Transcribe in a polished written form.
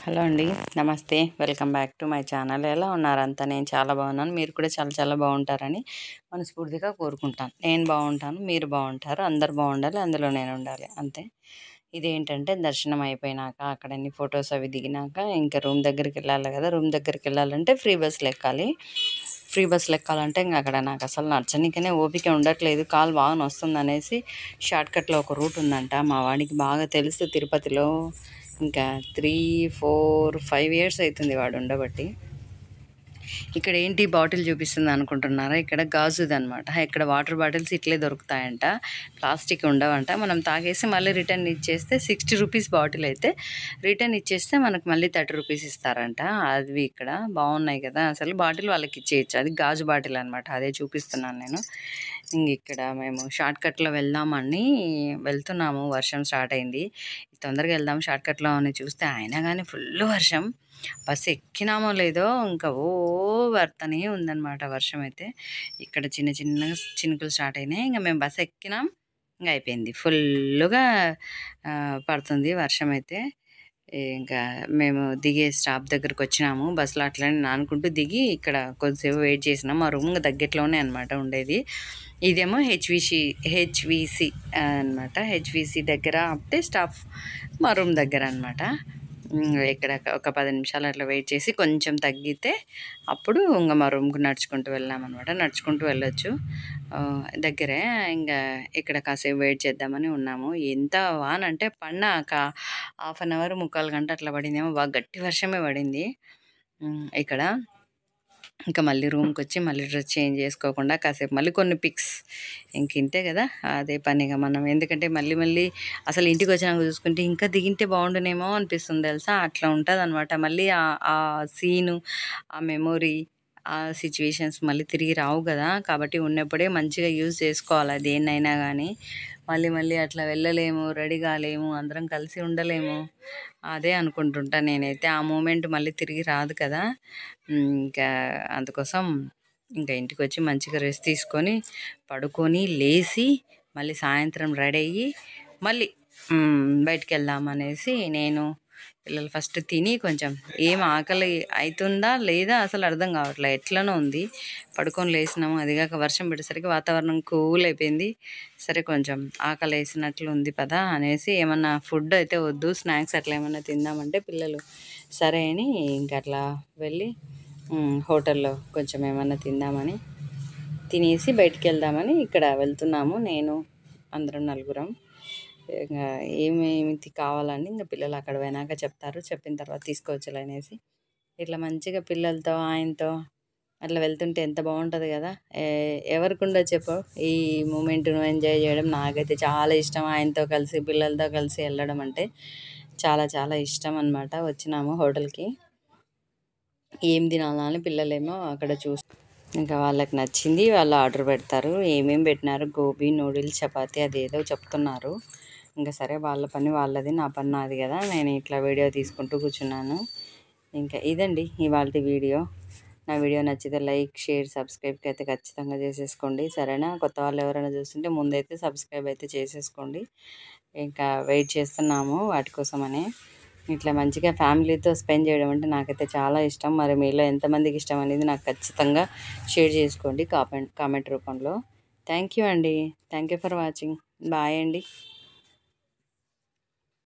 Hello అండి, నమస్తే. Welcome back to my channel. ఎలా ఉన్నారంతా? నేను చాలా బాగున్నాను. మీరు కూడా చాలా చాలా బాగుంటారని మనస్ఫూర్తిగా కోరుకుంటాను. నేను బాగుంటాను, మీరు బాగుంటారు, అందరు బాగుండాలి, అందులో నేను ఉండాలి, అంతే. ఇదేంటంటే దర్శనం అయిపోయినాక అక్కడ అన్ని ఫొటోస్ అవి దిగినాక ఇంకా రూమ్ దగ్గరికి వెళ్ళాలి కదా. రూమ్ దగ్గరికి వెళ్ళాలంటే ఫ్రీ బస్సులు ఎక్కాలి. ఫ్రీ బస్సులు ఎక్కాలంటే ఇంకా అక్కడ నాకు అసలు నచ్చనికనే ఓపిక ఉండట్లేదు, కాలు బాగా వస్తుంది అనేసి షార్ట్కట్లో ఒక రూట్ ఉందంట. మా వాడికి బాగా తెలుసు తిరుపతిలో. ఇంకా 3, 4, 5 ఇయర్స్ అవుతుంది వాడు ఉండబట్టి. ఇక్కడ ఏంటి బాటిల్ చూపిస్తుంది అనుకుంటున్నారా? ఇక్కడ గాజుది అనమాట. ఇక్కడ వాటర్ బాటిల్స్ ఇట్లే దొరుకుతాయంట, ప్లాస్టిక్ ఉండవంట. మనం తాగేసి మళ్ళీ రిటర్న్ ఇచ్చేస్తే 60 రూపీస్ బాటిల్ అయితే రిటర్న్ ఇచ్చేస్తే మనకు మళ్ళీ 30 రూపీస్ ఇస్తారంట. అవి ఇక్కడ బాగున్నాయి కదా, అసలు బాటిల్ వాళ్ళకి ఇచ్చేయచ్చు. అది గాజు బాటిల్ అనమాట, అదే చూపిస్తున్నాను నేను. ఇక్కడ మేము షార్ట్కట్లో వెళ్దామని వెళ్తున్నాము. వర్షం స్టార్ట్ అయింది, తొందరగా వెళ్దాం షార్ట్కట్లో అని చూస్తే అయినా కానీ ఫుల్ వర్షం. బస్సు ఎక్కినామో లేదో ఇంకా పడుతూనే ఉందన్నమాట వర్షం అయితే. ఇక్కడ చిన్న చిన్న చినుకులు స్టార్ట్ అయినాయి. ఇంకా మేము బస్సు ఎక్కినాం, ఇంకా అయిపోయింది, ఫుల్గా పడుతుంది వర్షం అయితే. ఇంకా మేము దిగే స్టాప్ దగ్గరకు వచ్చినాము. బస్సులో అట్లనే నానుకుంటూ దిగి ఇక్కడ కొద్దిసేపు వెయిట్ చేసినాం. మా రూమ్ దగ్గరలోనే అనమాట ఉండేది. ఇదేమో హెచ్విసి అనమాట. హెచ్విసి దగ్గర ఆపితే స్టాప్ మా రూమ్ దగ్గర అనమాట. ఇక్కడ ఒక 10 నిమిషాలు అట్లా వెయిట్ చేసి కొంచెం తగ్గితే అప్పుడు ఇంకా మా రూమ్కి నడుచుకుంటూ వెళ్ళామన్నమాట. నడుచుకుంటూ వెళ్ళొచ్చు, దగ్గరే. ఇంకా ఇక్కడ కాసేపు వెయిట్ చేద్దామని ఉన్నాము. ఎంత వాన అంటే పడినాక 1/2 అవర్ 3/4 గంట అట్లా పడిందేమో, బాగా గట్టి వర్షమే పడింది ఇక్కడ. ఇంకా మళ్ళీ రూమ్కి వచ్చి మళ్ళీ డ్రెస్ చేంజ్ చేసుకోకుండా కాసేపు మళ్ళీ కొన్ని పిక్స్ ఇంతే కదా, అదే పనిగా మనం. ఎందుకంటే మళ్ళీ మళ్ళీ అసలు ఇంటికి వచ్చినాక చూసుకుంటే ఇంకా దిగింటే బాగుండునేమో అనిపిస్తుంది తెలుసా, అట్లా ఉంటుంది అనమాట. మళ్ళీ ఆ సీను, ఆ మెమొరీ, ఆ సిచ్యువేషన్స్ మళ్ళీ తిరిగి రావు కదా. కాబట్టి ఉన్నప్పుడే మంచిగా యూజ్ చేసుకోవాలి దేన్నైనా కానీ. మళ్ళీ మళ్ళీ అట్లా వెళ్ళలేము, రెడీ కాలేము, అందరం కలిసి ఉండలేము. అదే అనుకుంటుంటా నేనైతే. ఆ మూమెంట్ మళ్ళీ తిరిగి రాదు కదా. ఇంకా అందుకోసం ఇంకా ఇంటికి వచ్చి మంచిగా రెస్ట్ తీసుకొని పడుకొని లేచి మళ్ళీ సాయంత్రం రెడీ అయ్యి మళ్ళీ బయటికి వెళ్దామనేసి నేను పిల్లలు ఫస్ట్ తిని కొంచెం ఏం ఆకలి అవుతుందా లేదా అసలు అర్థం కావట్లే, ఎట్లనో ఉంది. పడుకొని లేచినాము, అదిగాక వర్షం పెట్టేసరికి వాతావరణం కూల్ అయిపోయింది. సరే కొంచెం ఆకలి వేసినట్లు ఉంది పదా అనేసి ఏమన్నా ఫుడ్ అయితే వద్దు, స్నాక్స్ అట్లా ఏమన్నా తిందామంటే పిల్లలు సరే అని ఇంకా అట్లా వెళ్ళి హోటల్లో కొంచెం ఏమన్నా తిందామని తినేసి బయటికి వెళ్దామని ఇక్కడ వెళ్తున్నాము. నేను అందరం నలుగురం. ఇంకా ఏమేమి కావాలని ఇంకా పిల్లలు అక్కడ పోయినాక చెప్తారు, చెప్పిన తర్వాత తీసుకోవచ్చులే అనేసి ఇట్లా మంచిగా పిల్లలతో ఆయనతో అట్లా వెళ్తుంటే ఎంత బాగుంటుంది కదా. ఎవరికుండా చెప్పు ఈ మూమెంట్ను ఎంజాయ్ చేయడం. నాకైతే చాలా ఇష్టం ఆయనతో కలిసి పిల్లలతో కలిసి వెళ్ళడం అంటే చాలా చాలా ఇష్టం అనమాట. వచ్చినాము హోటల్కి, ఏం తినాలా అని పిల్లలేమో అక్కడ ఇంకా వాళ్ళకి నచ్చింది వాళ్ళు ఆర్డర్ పెడతారు. ఏమేమి పెట్టినారు, గోబీ నూడిల్స్, చపాతీ అదేదో చెప్తున్నారు. ఇంకా సరే వాళ్ళ పని వాళ్ళది, నా పని నాది కదా. నేను ఇట్లా వీడియో తీసుకుంటూ కూర్చున్నాను. ఇంకా ఇదండి ఇవాళ వీడియో. నా వీడియో నచ్చితే లైక్, షేర్, సబ్స్క్రైబ్కి అయితే ఖచ్చితంగా చేసేసుకోండి, సరేనా. కొత్త వాళ్ళు ఎవరైనా చూస్తుంటే ముందైతే సబ్స్క్రైబ్ అయితే చేసేసుకోండి. ఇంకా వెయిట్ చేస్తున్నాము వాటి కోసమనే. ఇట్లా మంచిగా ఫ్యామిలీతో స్పెండ్ చేయడం అంటే నాకైతే చాలా ఇష్టం. మరి మీలో ఎంతమందికి ఇష్టం అనేది నాకు ఖచ్చితంగా షేర్ చేసుకోండి కామెంట్ రూపంలో. థ్యాంక్ యూ అండి, thank you for watching. Bye అండి.